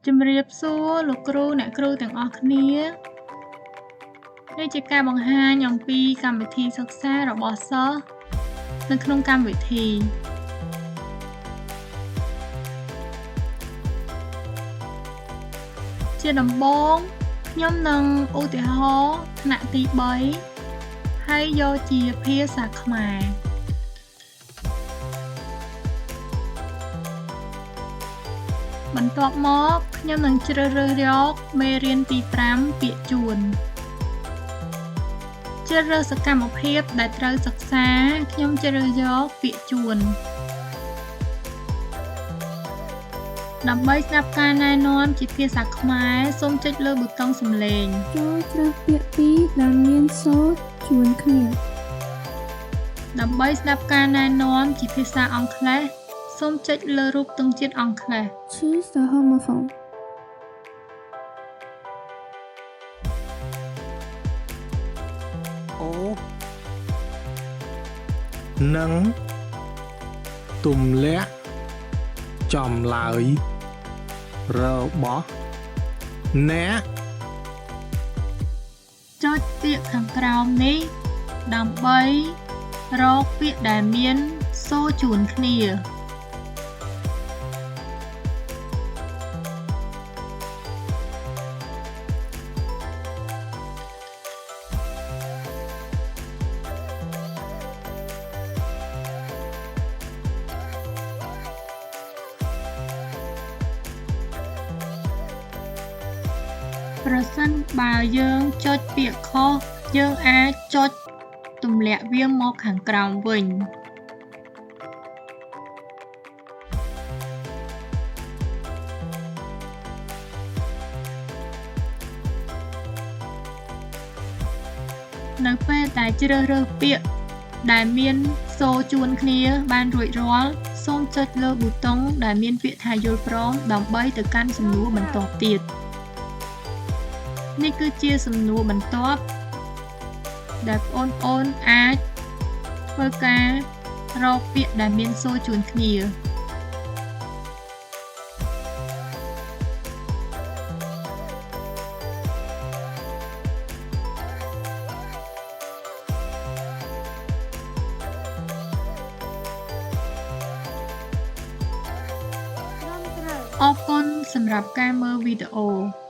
ជំរាបសួរលោកគ្រូអ្នកគ្រូទាំងអស់គ្នានេះជាការបង្ហាញអំពីកម្មវិធីសិក្សារបស់សិស្សនៅក្នុងកម្មវិធីជាដំបូងខ្ញុំនឹងឧទាហរណ៍ថ្នាក់ទី3ហើយយកជាភាសាខ្មែរបន្ទាប់មកខ្ញុំនឹងជ្រើសរើសយកមេរៀនទី5ពាក្យជួនជ្រើសរើសសកម្មភាពដែលត្រូវសិក្សាខ្ញុំជ្រើសយកពាក្យជួនដើម្បីស្ដាប់ការណែនាំជាភាសាខ្មែរសូមចុចលើប៊ូតុងសំឡេងចូលជ្រើសពាក្យពីរដែលមានសូរជួនគ្នាដើម្បីស្ដាប់ការណែនាំជាភាសាអង់គ្លេសសូមចុចលើរូបទង់ជាតិអង់គ្លេស Choose the homophone អូនឹងទម្លាក់ចំឡើយរបស់អ្នកចុចពាក្យខាងក្រោមនេះដើម្បីរកពាក្យដែលមានសូរជួនគ្នាប្រសិនបើយើងចុចពាក្យខុសយើងអាចចុចទម្លាក់វាមកខាងក្រោមវិញនៅពេលដែលជ្រើសរើសពាក្យដែលមានសូរជួនគ្នាបានរួចរាល់សូមចុចលើប៊ូតុងដែលមានពាក្យថាយល់ព្រមដើម្បីទៅកាន់សំណួរបន្ទាប់ទៀតនេះគឺជាសំណួរបន្ទាប់ដែលបងប្អូនអាចធ្វើការរកពាក្យដែលមានសូរជួនគ្នាអរគុណសម្រាប់ការមើលវីដេអូ